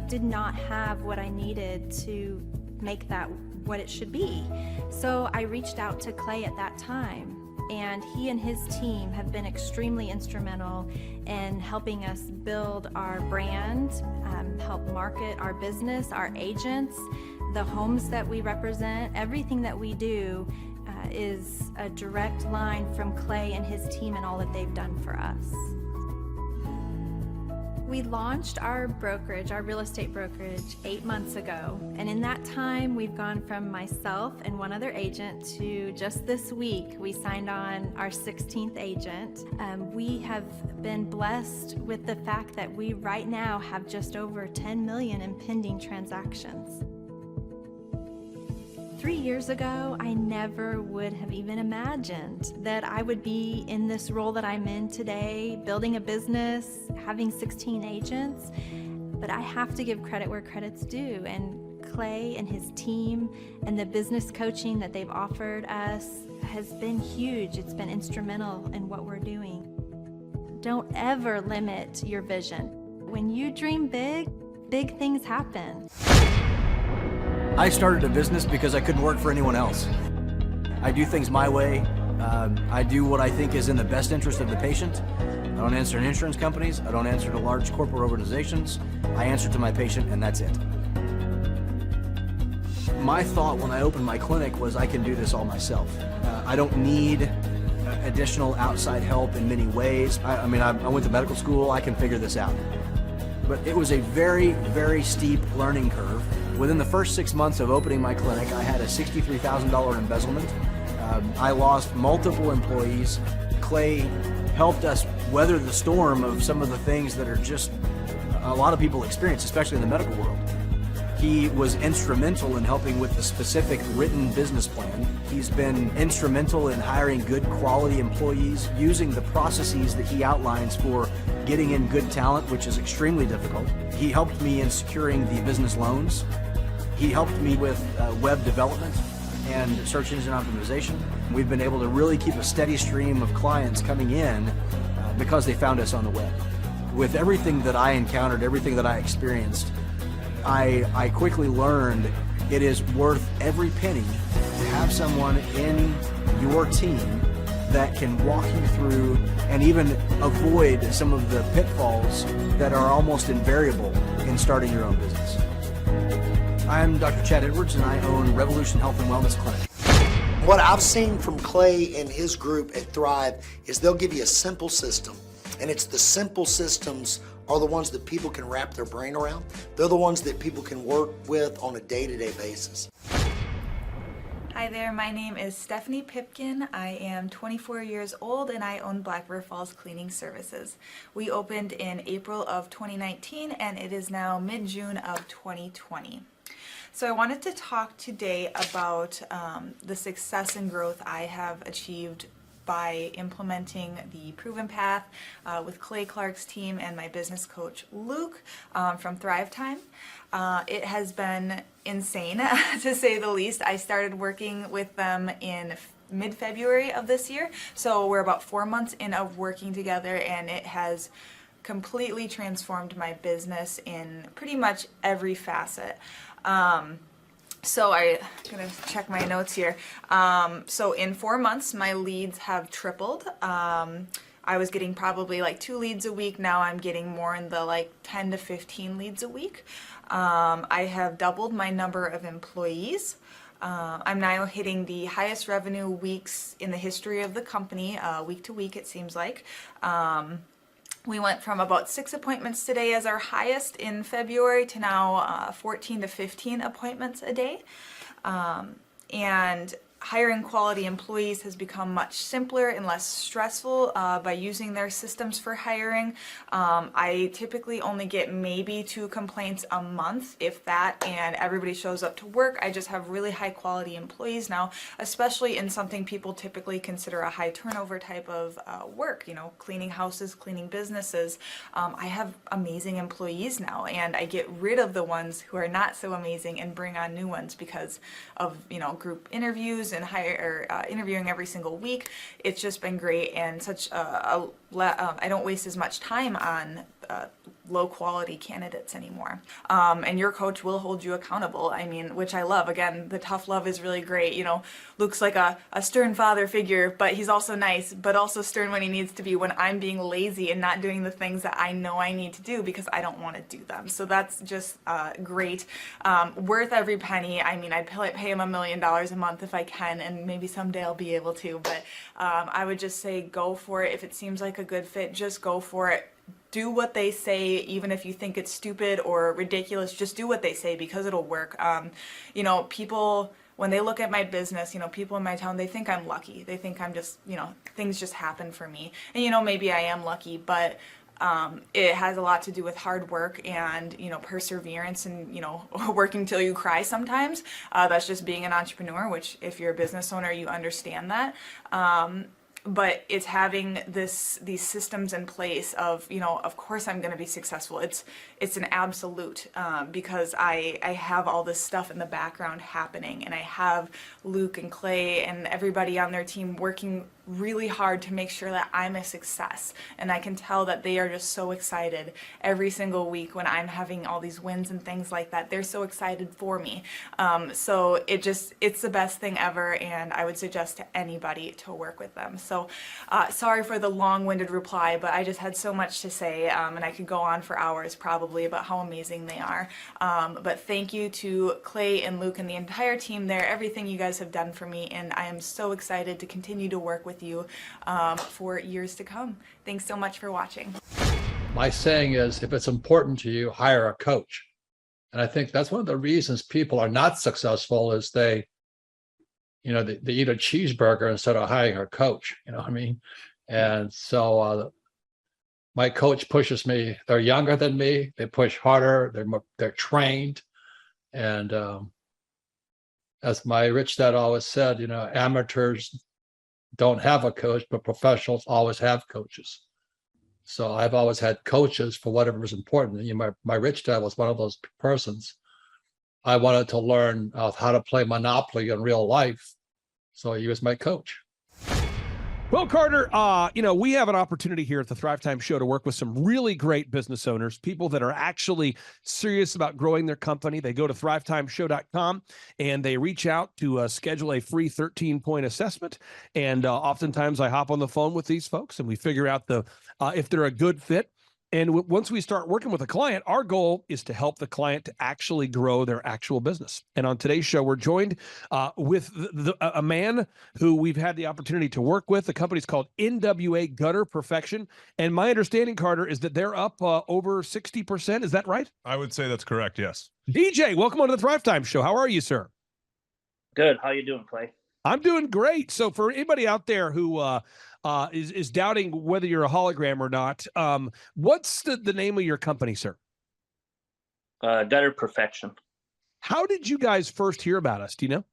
[SPEAKER 12] did not have what I needed to make that what it should be. So I reached out to Clay at that time, and he and his team have been extremely instrumental in helping us build our brand, help market our business, our agents, the homes that we represent. Everything that we do is a direct line from Clay and his team and all that they've done for us. We launched our brokerage, our real estate brokerage, 8 months ago. And in that time, we've gone from myself and one other agent to just this week, we signed on our 16th agent. We have been blessed with the fact that we right now have just over 10 million in pending transactions. 3 years ago, I never would have even imagined that I would be in this role that I'm in today, building a business, having 16 agents. But I have to give credit where credit's due, and Clay and his team and the business coaching that they've offered us has been huge. It's been instrumental in what we're doing. Don't ever limit your vision. When you dream big, big things happen.
[SPEAKER 13] I started a business because I couldn't work for anyone else. I do things my way. I do what I think is in the best interest of the patient. I don't answer to insurance companies. I don't answer to large corporate organizations. I answer to my patient, and that's it. My thought when I opened my clinic was I can do this all myself. I don't need additional outside help in many ways. I went to medical school. I can figure this out. But it was a very, very steep learning curve. Within the first 6 months of opening my clinic, I had a $63,000 embezzlement. I lost multiple employees. Clay helped us weather the storm of some of the things that are just a lot of people experience, especially in the medical world. He was instrumental in helping with the specific written business plan. He's been instrumental in hiring good quality employees, using the processes that he outlines for getting in good talent, which is extremely difficult. He helped me in securing the business loans. He helped me with web development and search engine optimization. We've been able to really keep a steady stream of clients coming in because they found us on the web. With everything that I encountered, everything that I experienced, I quickly learned it is worth every penny to have someone in your team that can walk you through and even avoid some of the pitfalls that are almost invariable in starting your own business. I'm Dr. Chad Edwards, and I own Revolution Health and Wellness Clinic.
[SPEAKER 14] What I've seen from Clay and his group at Thrive is they'll give you a simple system, and it's the simple systems are the ones that people can wrap their brain around. They're the ones that people can work with on a day-to-day basis.
[SPEAKER 15] Hi there, my name is Stephanie Pipkin. I am 24 years old and I own Black River Falls Cleaning Services. We opened in April of 2019 and it is now mid-June of 2020. So I wanted to talk today about the success and growth I have achieved by implementing the Proven Path with Clay Clark's team and my business coach Luke from Thrivetime. It has been insane to say the least. I started working with them in mid-February of this year, so we're about 4 months in of working together, and it has completely transformed my business in pretty much every facet. So I'm gonna check my notes here. So in 4 months, my leads have tripled. I was getting probably like 2 leads a week. Now I'm getting more in the like 10 to 15 leads a week. I have doubled my number of employees. I'm now hitting the highest revenue weeks in the history of the company, week to week it seems like. We went from about 6 appointments today as our highest in February to now 14 to 15 appointments a day. And hiring quality employees has become much simpler and less stressful by using their systems for hiring. I typically only get maybe 2 complaints a month, if that, and everybody shows up to work. I just have really high quality employees now, especially in something people typically consider a high turnover type of work, you know, cleaning houses, cleaning businesses. I have amazing employees now, and I get rid of the ones who are not so amazing and bring on new ones because of, you know, group interviews and interviewing every single week. It's just been great, and such I don't waste as much time on low quality candidates anymore. And your coach will hold you accountable. I mean, which I love. Again, the tough love is really great. You know, Luke's like a stern father figure, but he's also nice, but also stern when he needs to be, when I'm being lazy and not doing the things that I know I need to do because I don't want to do them. So that's just great. Worth every penny. I mean, I'd pay him $1 million a month if I can, and maybe someday I'll be able to, but I would just say go for it. If it seems like a good fit, just go for it. Do what they say, even if you think it's stupid or ridiculous, just do what they say because it'll work. You know, people, when they look at my business, you know, people in my town, they think I'm lucky. They think I'm just, you know, things just happen for me. And, you know, maybe I am lucky, but it has a lot to do with hard work and, you know, perseverance and, you know, working till you cry sometimes. That's just being an entrepreneur, which if you're a business owner, you understand that. But it's having these systems in place of, you know, of course I'm going to be successful. It's an absolute because I have all this stuff in the background happening, and I have Luke and Clay and everybody on their team working really hard to make sure that I'm a success. And I can tell that they are just so excited every single week when I'm having all these wins and things like that. They're so excited for me. So it's the best thing ever, and I would suggest to anybody to work with them. So sorry for the long-winded reply, but I just had so much to say, and I could go on for hours probably about how amazing they are. But thank you to Clay and Luke and the entire team there, everything you guys have done for me, and I am so excited to continue to work with you for years to come. Thanks so much for watching.
[SPEAKER 16] My saying is, if it's important to you, hire a coach. And I think that's one of the reasons people are not successful is they eat a cheeseburger instead of hiring a coach, you know what I mean? And so my coach pushes me. They're younger than me. They push harder. They're trained. And as my rich dad always said, you know, amateurs don't have a coach, but professionals always have coaches. So I've always had coaches for whatever is important. You know, my rich dad was one of those persons. I wanted to learn how to play Monopoly in real life. So he was my coach.
[SPEAKER 3] Well, Carter, we have an opportunity here at the Thrivetime Show to work with some really great business owners, people that are actually serious about growing their company. They go to thrivetimeshow.com and they reach out to schedule a free 13-point assessment. And oftentimes I hop on the phone with these folks and we figure out if they're a good fit. And once we start working with a client, our goal is to help the client to actually grow their actual business. And on today's show, we're joined with a man who we've had the opportunity to work with. The company's called NWA Gutter Perfection. And my understanding, Carter, is that they're up over 60%. Is that right?
[SPEAKER 17] I would say that's correct, yes.
[SPEAKER 3] DJ, welcome on to the Thrivetime Show. How are you, sir?
[SPEAKER 18] Good. How you doing, Clay?
[SPEAKER 3] I'm doing great. So for anybody out there who is doubting whether you're a hologram or not, what's the name of your company, sir?
[SPEAKER 18] Gutter Perfection.
[SPEAKER 3] How did you guys first hear about us? Do you know?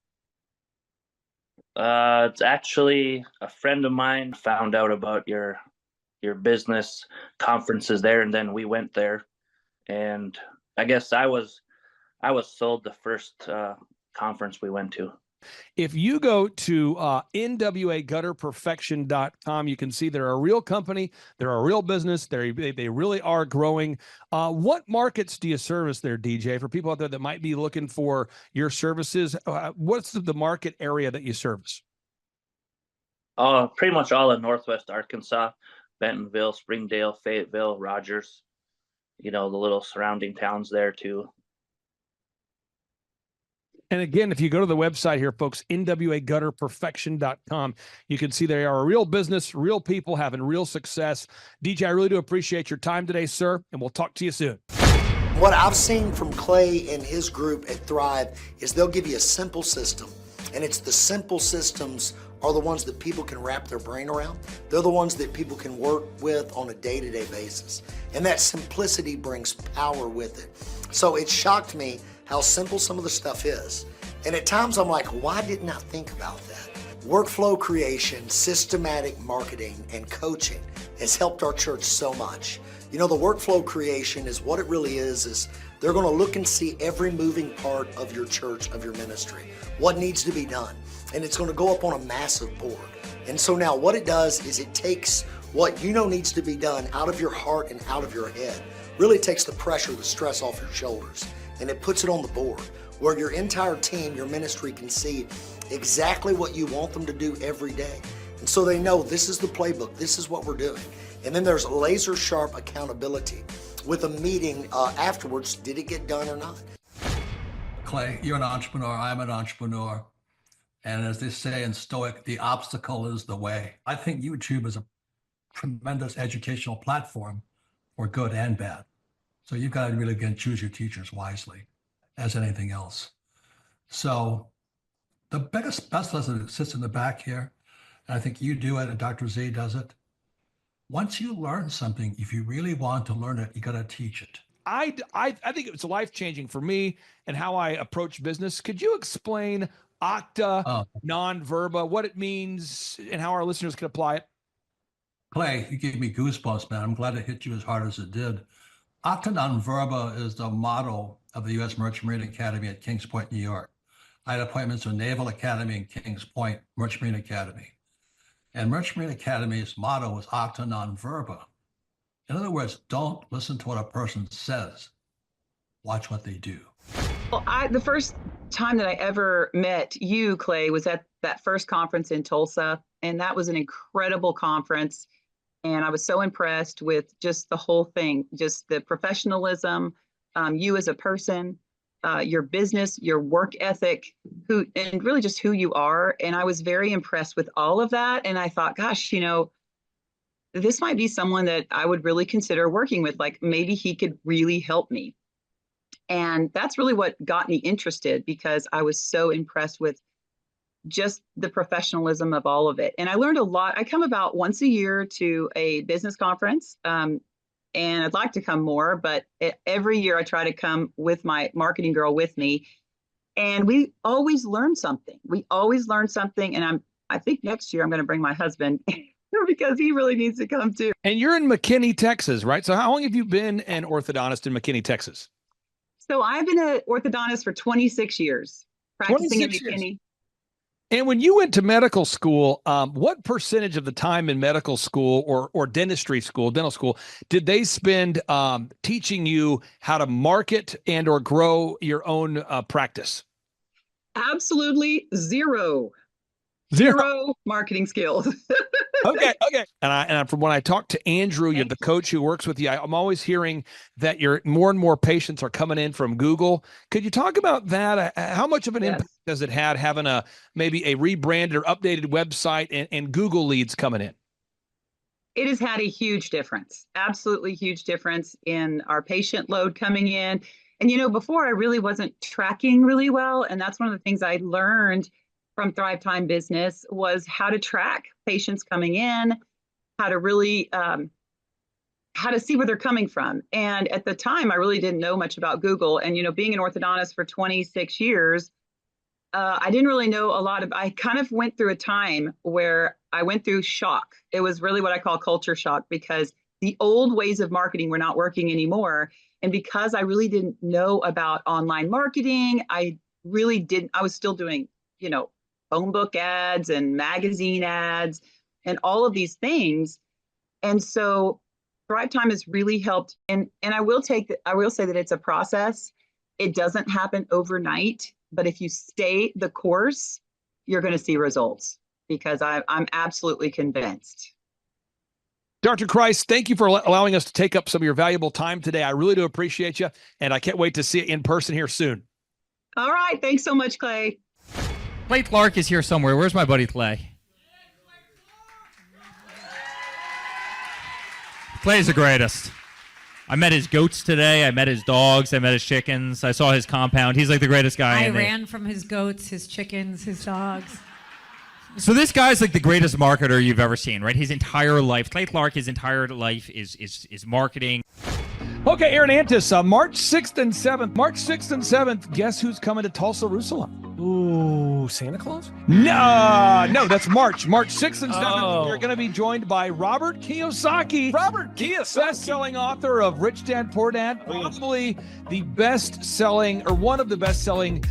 [SPEAKER 18] It's actually a friend of mine found out about your business conferences there, and then we went there. And I guess I was sold the first conference we went to.
[SPEAKER 3] If you go to nwagutterperfection.com, you can see they're a real company. They're a real business. They really are growing. What markets do you service there, DJ? For people out there that might be looking for your services, what's the market area that you service?
[SPEAKER 18] Pretty much all of Northwest Arkansas, Bentonville, Springdale, Fayetteville, Rogers, the little surrounding towns there too.
[SPEAKER 3] And again, if you go to the website here, folks, nwagutterperfection.com, you can see they are a real business, real people having real success. DJ, I really do appreciate your time today, sir, and we'll talk to you soon.
[SPEAKER 14] What I've seen from Clay and his group at Thrive is they'll give you a simple system, and it's the simple systems are the ones that people can wrap their brain around. They're the ones that people can work with on a day-to-day basis. And that simplicity brings power with it. So it shocked me how simple some of the stuff is. And at times I'm like, why didn't I think about that? Workflow creation, systematic marketing, and coaching has helped our church so much. The workflow creation is what it really is they're gonna look and see every moving part of your church, of your ministry, what needs to be done. And it's gonna go up on a massive board. And so now what it does is it takes what needs to be done out of your heart and out of your head. Really takes the pressure, the stress off your shoulders, and it puts it on the board where your entire team, your ministry can see exactly what you want them to do every day. And so they know this is the playbook, this is what we're doing. And then there's laser sharp accountability with a meeting afterwards. Did it get done or not?
[SPEAKER 4] Clay, you're an entrepreneur, I'm an entrepreneur. And as they say in Stoic, the obstacle is the way. I think YouTube is a tremendous educational platform for good and bad. So you've got to really, again, choose your teachers wisely as anything else. So the best lesson that sits in the back here, and I think you do it and Dr. Z does it. Once you learn something, if you really want to learn it, you got to teach it.
[SPEAKER 3] I think it's life-changing for me and how I approach business. Could you explain Octa, non-verba, what it means and how our listeners can apply it?
[SPEAKER 4] Clay, you gave me goosebumps, man. I'm glad it hit you as hard as it did. Octa non-verba is the motto of the U.S. Merchant Marine Academy at Kings Point, New York. I had appointments with Naval Academy and Kings Point Merchant Marine Academy. And Merchant Marine Academy's motto was Octa non-verba. In other words, don't listen to what a person says. Watch what they do.
[SPEAKER 19] Well, the first time that I ever met you, Clay, was at that first conference in Tulsa. And that was an incredible conference. And I was so impressed with just the whole thing, just the professionalism, you as a person, your business, your work ethic, and really just who you are. And I was very impressed with all of that. And I thought, gosh, this might be someone that I would really consider working with. Like maybe he could really help me. And that's really what got me interested, because I was so impressed with just the professionalism of all of it. And I learned a lot. I come about once a year to a business conference, and I'd like to come more, but every year I try to come with my marketing girl with me. And we always learn something. And I think next year I'm going to bring my husband because he really needs to come too.
[SPEAKER 3] And you're in McKinney, Texas, right? So how long have you been an orthodontist in McKinney, Texas?
[SPEAKER 19] So I've been an orthodontist for 26 years, practicing in McKinney.
[SPEAKER 3] And when you went to medical school, what percentage of the time in medical school or dentistry school, dental school, did they spend teaching you how to market and or grow your own practice?
[SPEAKER 19] Absolutely zero. Zero marketing skills.
[SPEAKER 3] Okay. And from when I talked to Andrew, you're the coach who works with you, I'm always hearing that more and more patients are coming in from Google. Could you talk about that? How much of an impact does it have having maybe a rebranded or updated website and Google leads coming in?
[SPEAKER 19] It has had a huge difference, absolutely huge difference in our patient load coming in. And, before I really wasn't tracking really well. And that's one of the things I learned from Thrivetime Business was how to track patients coming in, how to really, how to see where they're coming from. And at the time, I really didn't know much about Google. And, being an orthodontist for 26 years, I didn't really know a lot I kind of went through a time where I went through shock. It was really what I call culture shock because the old ways of marketing were not working anymore. And because I really didn't know about online marketing, I was still doing, phone book ads and magazine ads and all of these things. And so Thrivetime has really helped. And I will say that it's a process. It doesn't happen overnight, but if you stay the course, you're going to see results because I'm absolutely convinced.
[SPEAKER 3] Dr. Christ, thank you for allowing us to take up some of your valuable time today. I really do appreciate you, and I can't wait to see you in person here soon.
[SPEAKER 19] All right. Thanks so much, Clay.
[SPEAKER 17] Clay Clark is here somewhere. Where's my buddy Clay? Clay's the greatest. I met his goats today. I met his dogs. I met his chickens. I saw his compound. He's like the greatest guy.
[SPEAKER 20] I ran from his goats, his chickens, his dogs.
[SPEAKER 17] So this guy's like the greatest marketer you've ever seen, right? His entire life, Clay Clark, his entire life is marketing.
[SPEAKER 3] Okay, Aaron Antis, March 6th and 7th. March 6th and 7th, guess who's coming to Tulsa, Jerusalem?
[SPEAKER 21] Ooh, Santa Claus?
[SPEAKER 3] No, that's March. March 6th and 7th, We're going to be joined by Robert Kiyosaki. Best-selling author of Rich Dad, Poor Dad. Probably the best-selling, or one of the best-selling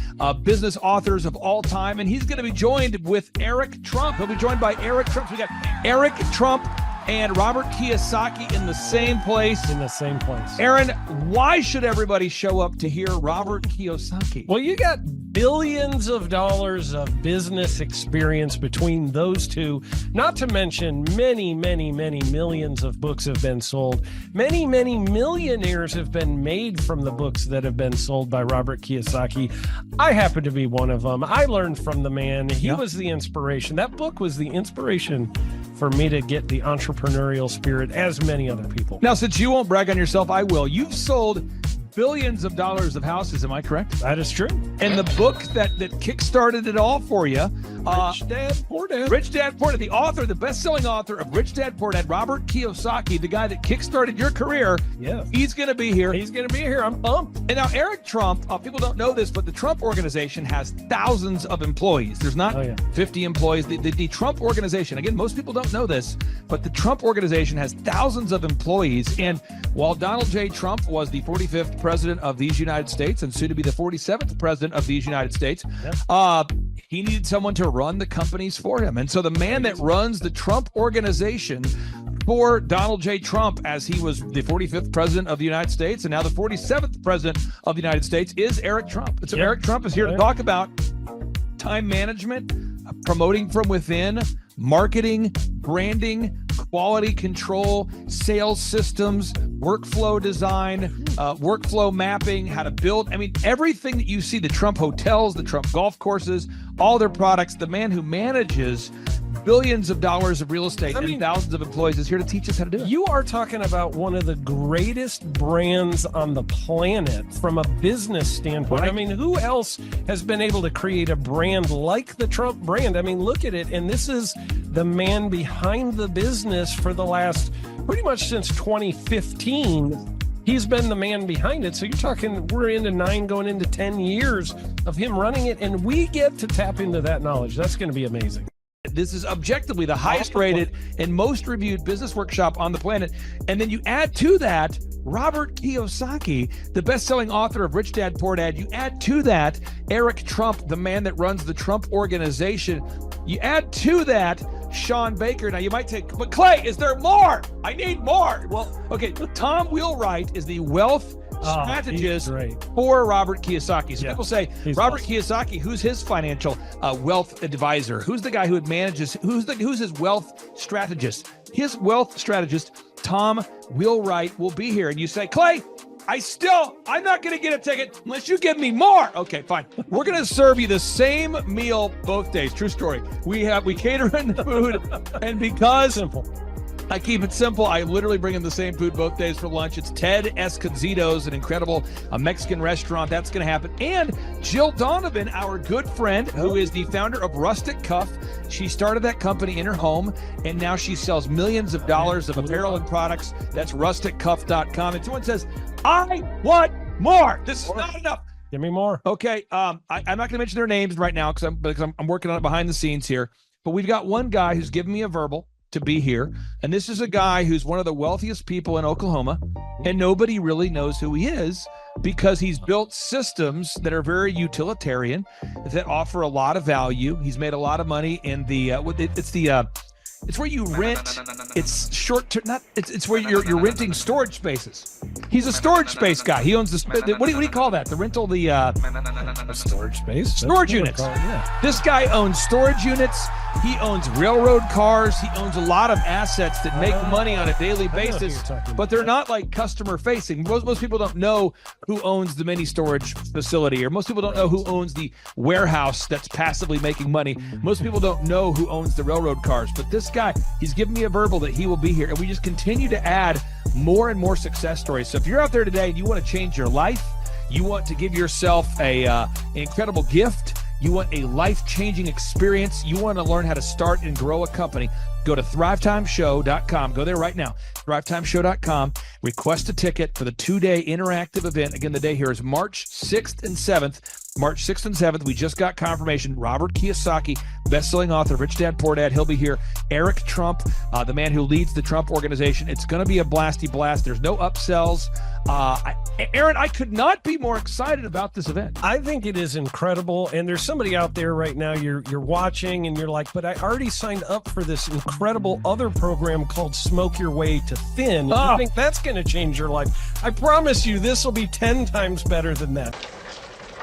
[SPEAKER 3] business authors of all time. And he's going to be joined with Eric Trump. He'll be joined by Eric Trump. So we got Eric Trump and Robert Kiyosaki in the same place. Aaron, why should everybody show up to hear Robert Kiyosaki?
[SPEAKER 21] Well, you got billions of dollars of business experience between those two, not to mention many, many, many millions of books have been sold. Many, many millionaires have been made from the books that have been sold by Robert Kiyosaki. I happen to be one of them. I learned from the man. He was the inspiration. That book was the inspiration for me to get the entrepreneurial spirit, as many other people.
[SPEAKER 3] Now, since you won't brag on yourself, I will. You've sold billions of dollars of houses, am I correct?
[SPEAKER 21] That is true.
[SPEAKER 3] And the book that kickstarted it all for you,
[SPEAKER 21] Rich Dad, Poor Dad.
[SPEAKER 3] Rich Dad, Poor Dad, the author, the best-selling author of Rich Dad, Poor Dad, Robert Kiyosaki, the guy that kickstarted your career.
[SPEAKER 21] Yeah.
[SPEAKER 3] He's going to be here.
[SPEAKER 21] I'm pumped.
[SPEAKER 3] And now Eric Trump, people don't know this, but the Trump organization has thousands of employees. There's not 50 employees. The Trump organization, again, most people don't know this, but the Trump organization has thousands of employees. And while Donald J. Trump was the 45th president of these United States and soon to be the 47th president of these United States, he needed someone to run the companies for him. And so the man that runs the Trump organization for Donald J. Trump, as he was the 45th president of the United States and now the 47th president of the United States, is Eric Trump. And so Eric Trump is here to talk about time management, promoting from within, marketing, branding, quality control, sales systems, workflow design, workflow mapping, how to build. I mean, everything that you see, the Trump hotels, the Trump golf courses, all their products, the man who manages billions of dollars of real estate and thousands of employees is here to teach us how to do it.
[SPEAKER 21] You are talking about one of the greatest brands on the planet from a business standpoint. Right. I mean, who else has been able to create a brand like the Trump brand? I mean, look at it. And this is the man behind the business for the last, pretty much since 2015. He's been the man behind it. So you're talking, we're into 9 going into 10 years of him running it. And we get to tap into that knowledge. That's going to be amazing.
[SPEAKER 3] This is objectively the highest rated and most reviewed business workshop on the planet. And then you add to that Robert Kiyosaki, the best-selling author of Rich Dad, Poor Dad. You add to that Eric Trump, the man that runs the Trump Organization. You add to that Sean Baker. Now you might take, but Clay, is there more? I need more. Well, okay, Tom Wheelwright is the wealth strategist for Robert Kiyosaki. So people say, Robert Kiyosaki, who's his financial wealth advisor? Who's the guy who manages, who's his wealth strategist? His wealth strategist, Tom Wheelwright, will be here. And you say, Clay, I'm not going to get a ticket unless you give me more. Okay, fine. We're going to serve you the same meal both days. True story. We cater in the food, and because I keep it simple, I literally bring in the same food both days for lunch. It's Ted Escondido's, an incredible Mexican restaurant. That's going to happen. And Jill Donovan, our good friend, who is the founder of Rustic Cuff. She started that company in her home, and now she sells millions of dollars of apparel and products. That's rusticcuff.com. And someone says, I want more. This is not enough.
[SPEAKER 21] Give me more.
[SPEAKER 3] Okay. I'm not going to mention their names right now because I'm working on it behind the scenes here. But we've got one guy who's given me a verbal to be here. And this is a guy who's one of the wealthiest people in Oklahoma, and nobody really knows who he is because he's built systems that are very utilitarian, that offer a lot of value. He's made a lot of money in it's where you rent. It's short term. It's where you're renting storage spaces. He's a storage space guy. He owns what do you call that? The rental,
[SPEAKER 21] storage space.
[SPEAKER 3] Storage units. This guy owns storage units. He owns railroad cars. He owns a lot of assets that make money on a daily basis, but they're not like customer facing. Most people don't know who owns the mini storage facility, or most people don't know who owns the warehouse that's passively making money. Most people don't know who owns the railroad cars, but this guy, he's given me a verbal that he will be here, and we just continue to add more and more success stories. So if you're out there today and you want to change your life, you want to give yourself an incredible gift, you want a life-changing experience, you want to learn how to start and grow a company, go to thrivetimeshow.com. Go there right now, thrivetimeshow.com. Request a ticket for the 2-day interactive event. Again, the day here is March 6th and 7th. March 6th and 7th, we just got confirmation. Robert Kiyosaki, best-selling author, Rich Dad, Poor Dad. He'll be here. Eric Trump, the man who leads the Trump Organization. It's going to be a blasty blast. There's no upsells. Aaron, I could not be more excited about this event.
[SPEAKER 21] I think it is incredible. And there's somebody out there right now, you're watching and you're like, but I already signed up for this incredible other program called Smoke Your Way to Thin. I think that's going to change your life. I promise you, this will be 10 times better than that.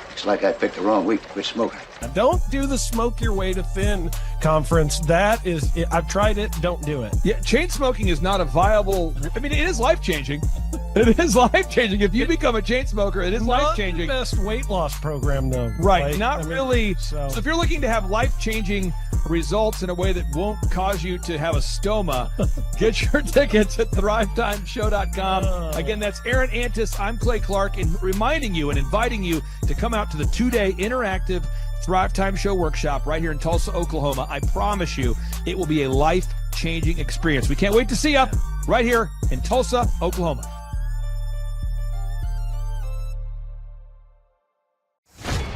[SPEAKER 2] Looks like I picked the wrong week to quit smoking.
[SPEAKER 21] Now, don't do the Smoke Your Way to Thin conference. That is, I've tried it. Don't do it.
[SPEAKER 3] Yeah, chain smoking is not a viable. I mean, it is life-changing. It is life-changing. If you become a chain smoker, it is life-changing.
[SPEAKER 21] Not the best weight loss program, though.
[SPEAKER 3] Right. Really. So if you're looking to have life-changing results in a way that won't cause you to have a stoma, get your tickets at thrivetimeshow.com. Again, that's Aaron Antis. I'm Clay Clark, and reminding you and inviting you to come out to the 2-day interactive Thrive Time Show workshop right here in Tulsa, Oklahoma. I promise you, it will be a life-changing experience. We can't wait to see you right here in Tulsa, Oklahoma.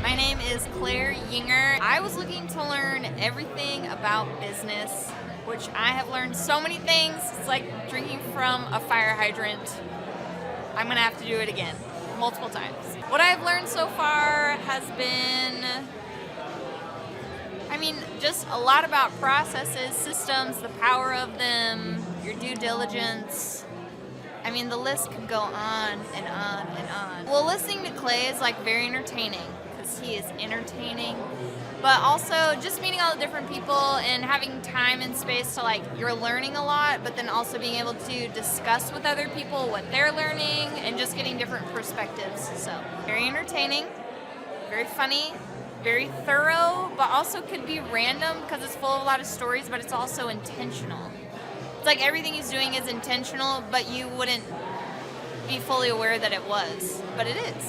[SPEAKER 22] My name is Claire Yinger. I was looking to learn everything about business, which I have learned so many things. It's like drinking from a fire hydrant. I'm gonna have to do it again, multiple times. What I've learned so far has been, just a lot about processes, systems, the power of them, your due diligence. The list could go on and on and on. Well, listening to Clay is very entertaining because he is entertaining, but also just meeting all the different people and having time and space to you're learning a lot, but then also being able to discuss with other people what they're learning and just getting different perspectives. So very entertaining, very funny, very thorough, but also could be random because it's full of a lot of stories, but it's also intentional. It's like everything he's doing is intentional, but you wouldn't be fully aware that it was, but it is.